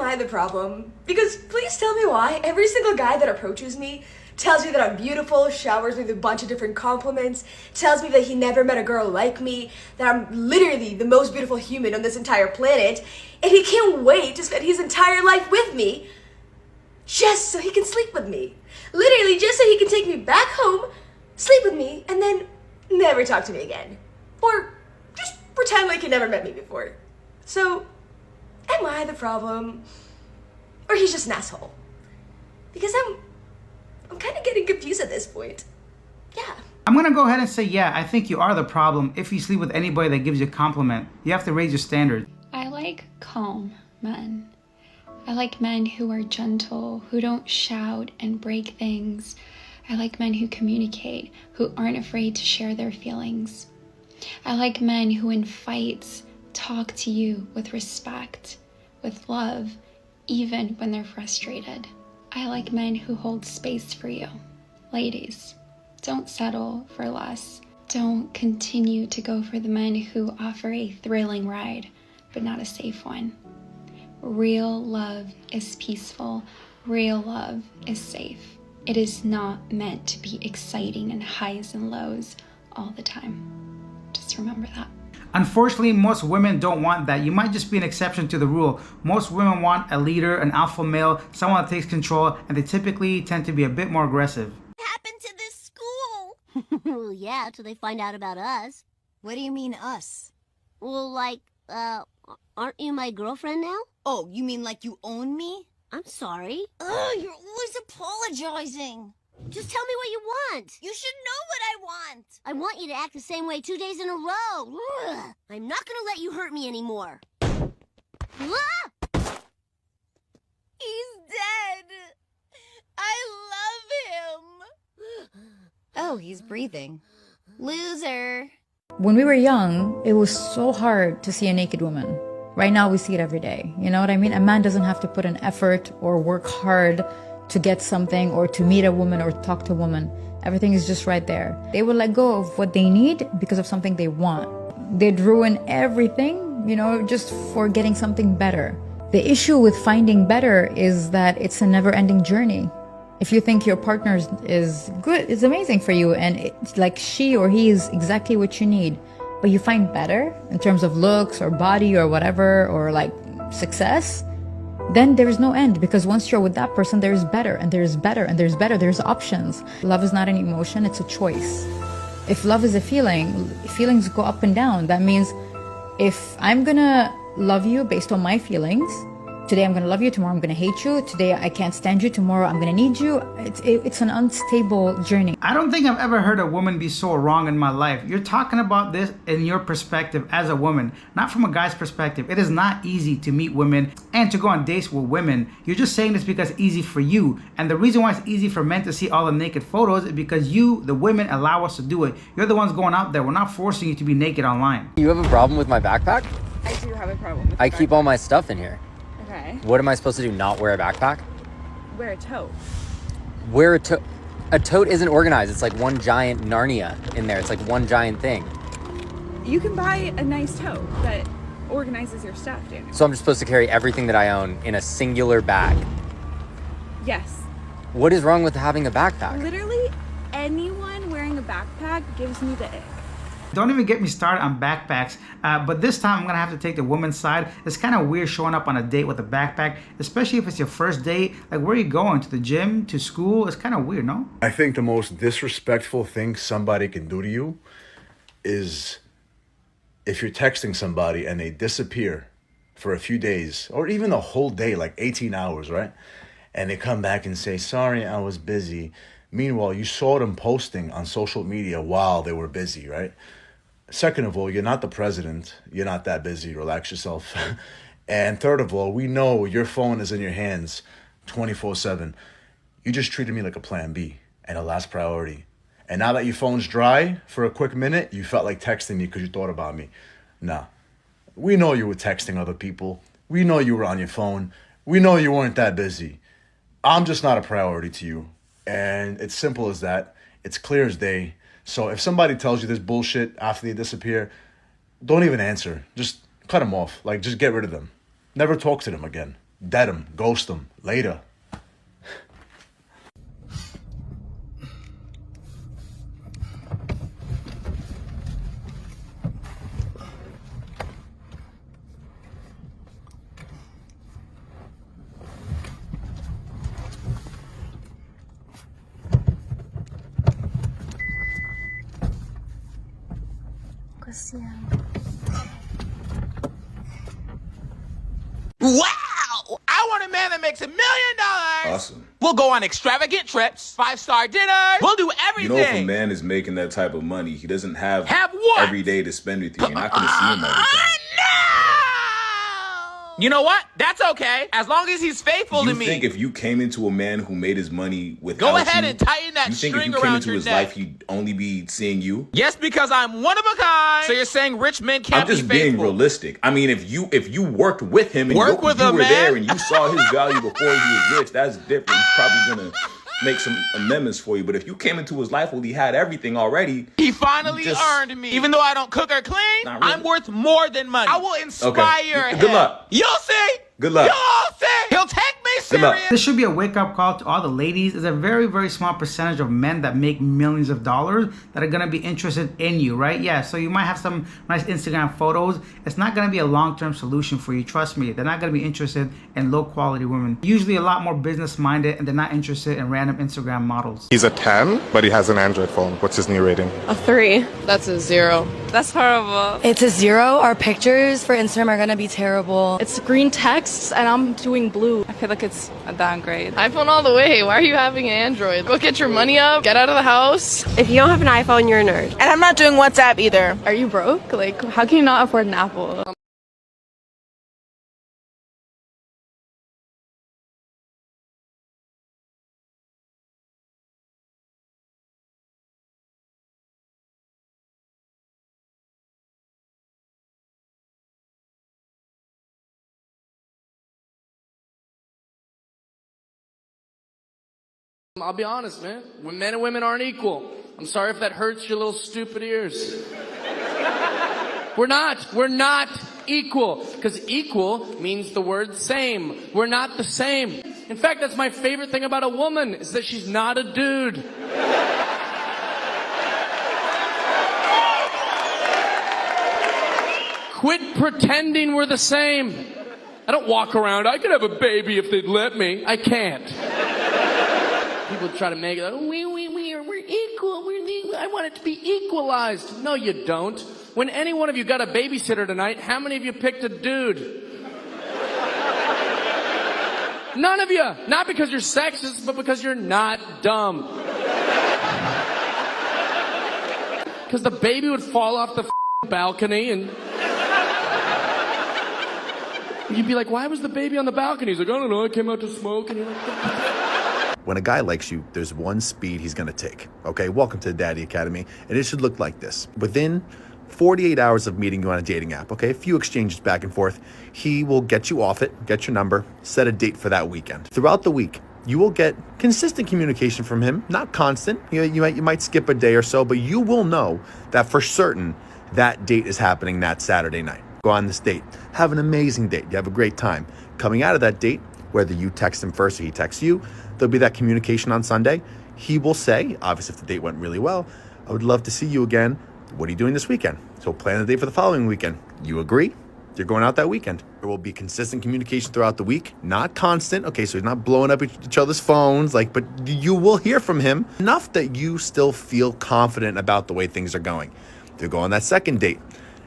I the problem? Because please tell me why every single guy that approaches me tells me that I'm beautiful, showers me with a bunch of different compliments, tells me that he never met a girl like me, that I'm literally the most beautiful human on this entire planet, and he can't wait to spend his entire life with me just so he can sleep with me. Literally, just so he can take me back home, sleep with me, and then never talk to me again. Or just pretend like he never met me before. So, am I the problem? Or he's just an asshole? Because I'm kind of getting confused at this point. Yeah. I'm gonna go ahead and say, yeah, I think you are the problem if you sleep with anybody that gives you a compliment. You have to raise your standards. I like calm men. I like men who are gentle, who don't shout and break things. I like men who communicate, who aren't afraid to share their feelings. I like men who in fights talk to you with respect, with love, even when they're frustrated. I like men who hold space for you. Ladies, don't settle for less. Don't continue to go for the men who offer a thrilling ride, but not a safe one. Real love is peaceful. Real love is safe. It is not meant to be exciting and highs and lows all the time. Just remember that. Unfortunately, most women don't want that. You might just be an exception to the rule. Most women want a leader, an alpha male, someone that takes control, and they typically tend to be a bit more aggressive. What happened to this school? Yeah, till they find out about us. What do you mean, us? Well, like, aren't you my girlfriend now? Oh, you mean like you own me? I'm sorry. Ugh, you're always apologizing. Just tell me what you want. You should know what I want. I want you to act the same way 2 days in a row. Ugh. I'm not gonna let you hurt me anymore. Ah! He's dead. I love him. Oh, he's breathing. Loser. When we were young, it was so hard to see a naked woman. Right now, we see it every day. You know what I mean? A man doesn't have to put an effort or work hard to get something or to meet a woman or talk to a woman. Everything is just right there. They will let go of what they need because of something they want. They'd ruin everything, just for getting something better. The issue with finding better is that it's a never-ending journey. If you think your partner is good, it's amazing for you, and it's like she or he is exactly what you need, but you find better in terms of looks or body or whatever, or like success, then there is no end, because once you're with that person, there is better and there's better and there's better. There's options. Love is not an emotion, it's a choice. If love is a feeling, feelings go up and down. That means if I'm gonna love you based on my feelings, today I'm gonna love you, tomorrow I'm gonna hate you, today I can't stand you, tomorrow I'm gonna need you. It's an unstable journey. I don't think I've ever heard a woman be so wrong in my life. You're talking about this in your perspective as a woman, not from a guy's perspective. It is not easy to meet women and to go on dates with women. You're just saying this because it's easy for you. And the reason why it's easy for men to see all the naked photos is because you, the women, allow us to do it. You're the ones going out there. We're not forcing you to be naked online. You have a problem with my backpack? I do have a problem with I keep all my stuff in here. Okay. What am I supposed to do, not wear a backpack? Wear a tote. Wear a tote. A tote isn't organized. It's like one giant Narnia in there. It's like one giant thing. You can buy a nice tote that organizes your stuff, Daniel. So I'm just supposed to carry everything that I own in a singular bag. Yes. What is wrong with having a backpack? Literally anyone wearing a backpack gives me the ick. Don't even get me started on backpacks, but this time I'm gonna have to take the woman's side. It's kind of weird showing up on a date with a backpack, especially if it's your first date. Like, where are you going? To the gym? To school? It's kind of weird, no? I think the most disrespectful thing somebody can do to you is if you're texting somebody and they disappear for a few days or even a whole day, like 18 hours, right? And they come back and say, sorry, I was busy. Meanwhile, you saw them posting on social media while they were busy, right? Second of all, you're not the president. You're not that busy. Relax yourself. And third of all, we know your phone is in your hands 24/7. You just treated me like a plan B and a last priority. And now that your phone's dry for a quick minute, you felt like texting me because you thought about me. Nah. We know you were texting other people. We know you were on your phone. We know you weren't that busy. I'm just not a priority to you. And it's simple as that. It's clear as day. So if somebody tells you this bullshit after they disappear, don't even answer. Just cut them off. Like, just get rid of them. Never talk to them again. dead him, ghost him, later. Wow! I want a man that makes $1 million. Awesome. We'll go on extravagant trips, 5-star dinners. We'll do everything. You know, if a man is making that type of money, he doesn't have what? every day to spend with you. You're not going to see him all the time. You know what? That's okay. As long as he's faithful to me. You think if you came into a man who made his money without Go ahead you, and tighten that you think string if you came around into your his neck. life, he'd only be seeing you? Yes, because I'm one of a kind. So you're saying rich men can't I'm just be faithful? being realistic. I mean, if you worked with him and Work with you a were man? there and you saw his value before he was rich, that's different. He's probably gonna make some amendments for you. But if you came into his life while he had everything already, He finally earned me. Even though I don't cook or clean, Not really. I'm worth more than money. I will inspire him. Good luck. You'll see. Good luck. You'll see. He'll take me Good luck. serious. This should be a wake-up call to all the ladies. There's a very, very small percentage of men that make millions of dollars that are going to be interested in you, right? Yeah, so you might have some nice Instagram photos. It's not going to be a long-term solution for you. Trust me. They're not going to be interested in low-quality women. Usually a lot more business-minded, and they're not interested in random Instagram models. He's a 10, but he has an Android phone. What's his new rating? A 3. That's a 0. That's horrible. It's a 0. Our pictures for Instagram are gonna be terrible. It's green text and I'm doing blue. I feel like it's a downgrade. iPhone all the way. Why are you having an Android? Go get your money up. Get out of the house. If you don't have an iPhone, you're a nerd. And I'm not doing WhatsApp either. Are you broke? Like, how can you not afford an Apple? I'll be honest, man. Men and women aren't equal. I'm sorry if that hurts your little stupid ears. We're not equal. Because equal means the word same. We're not the same. In fact, that's my favorite thing about a woman, is that she's not a dude. Quit pretending we're the same. I don't walk around, I could have a baby if they'd let me. I can't. People try to make it, like, we're equal. I want it to be equalized. No, you don't. When any one of you got a babysitter tonight, how many of you picked a dude? None of you. Not because you're sexist, but because you're not dumb. Because the baby would fall off the balcony and you'd be like, why was the baby on the balcony? He's like, I don't know, I came out to smoke. And you're like, When a guy likes you, there's one speed he's gonna take. Okay, welcome to the Daddy Academy. And it should look like this. Within 48 hours of meeting you on a dating app, okay, a few exchanges back and forth, he will get you off it, get your number, set a date for that weekend. Throughout the week, you will get consistent communication from him, not constant. You might skip a day or so, but you will know that for certain that date is happening that Saturday night. Go on this date, have an amazing date, you have a great time. Coming out of that date, whether you text him first or he texts you, there'll be that communication on Sunday. He will say, obviously if the date went really well, I would love to see you again. What are you doing this weekend? So plan the date for the following weekend. You agree? You're going out that weekend. There will be consistent communication throughout the week, not constant. Okay, so he's not blowing up each other's phones, but you will hear from him enough that you still feel confident about the way things are going. To go on that second date,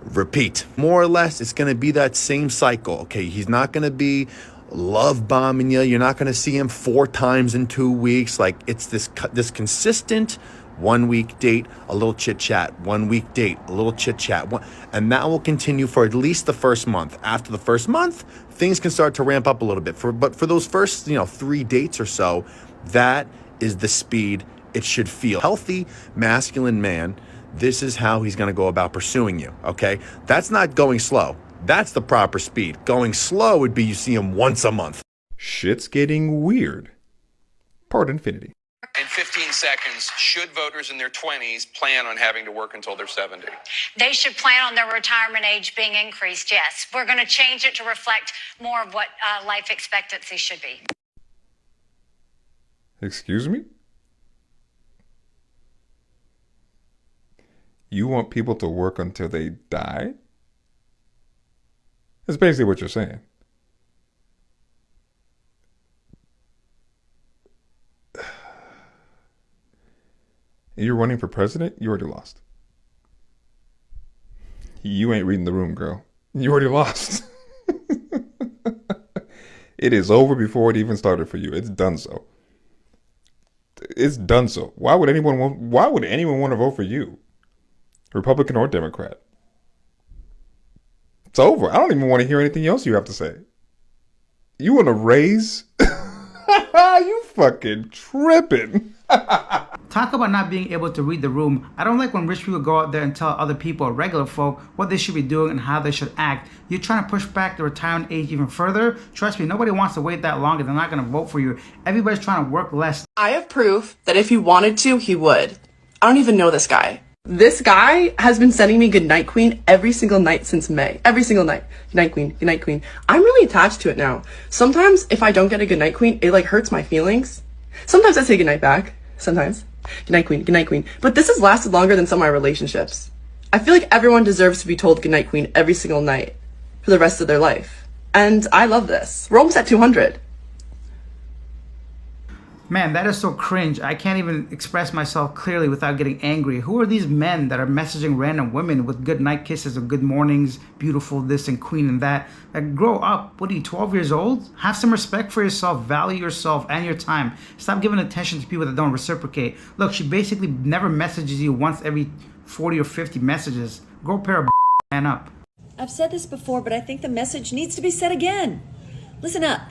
repeat. More or less, it's going to be that same cycle. Okay, he's not going to be love bombing you. You're not going to see him 4 times in 2 weeks. Like, it's this consistent 1 week date, a little chit chat, 1 week date, a little chit chat, and that will continue for at least the first month. After the first month, things can start to ramp up a little bit. But for those first 3 dates or so, that is the speed it should feel. Healthy masculine man, this is how he's going to go about pursuing you. Okay, that's not going slow. That's the proper speed. Going slow would be you see him once a month. Shit's getting weird. Part Infinity. In 15 seconds, should voters in their 20s plan on having to work until they're 70? They should plan on their retirement age being increased, yes. We're going to change it to reflect more of what life expectancy should be. Excuse me? You want people to work until they die? That's basically what you're saying. You're running for president? You already lost. You ain't reading the room, girl. You already lost. It is over before it even started for you. It's done so. It's done so. Why would anyone want to vote for you? Republican or Democrat? It's over. I don't even want to hear anything else you have to say. You want to raise? You fucking tripping. Talk about not being able to read the room. I don't like when rich people go out there and tell other people, regular folk, what they should be doing and how they should act. You're trying to push back the retirement age even further. Trust me, nobody wants to wait that long and they're not going to vote for you. Everybody's trying to work less. I have proof that if he wanted to, he would. I don't even know this guy. This guy has been sending me Goodnight Queen every single night since May. Every single night. Goodnight Queen, Goodnight Queen. I'm really attached to it now. Sometimes if I don't get a Goodnight Queen, it like hurts my feelings. Sometimes I say goodnight back. Sometimes. Goodnight Queen, Goodnight Queen. But this has lasted longer than some of my relationships. I feel like everyone deserves to be told Goodnight Queen every single night for the rest of their life. And I love this. We're almost at 200. Man, that is so cringe. I can't even express myself clearly without getting angry. Who are these men that are messaging random women with good night kisses or good mornings, beautiful this and queen and that? Like, grow up. What are you, 12 years old? Have some respect for yourself. Value yourself and your time. Stop giving attention to people that don't reciprocate. Look, she basically never messages you once every 40 or 50 messages. Grow a pair of man up. I've said this before, but I think the message needs to be said again. Listen up.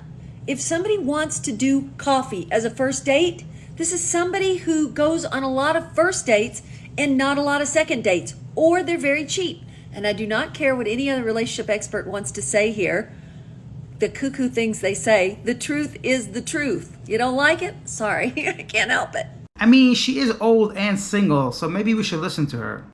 If somebody wants to do coffee as a first date, this is somebody who goes on a lot of first dates and not a lot of second dates, or they're very cheap. And I do not care what any other relationship expert wants to say here. The cuckoo things they say, the truth is the truth. You don't like it? Sorry, I can't help it. I mean, she is old and single, so maybe we should listen to her.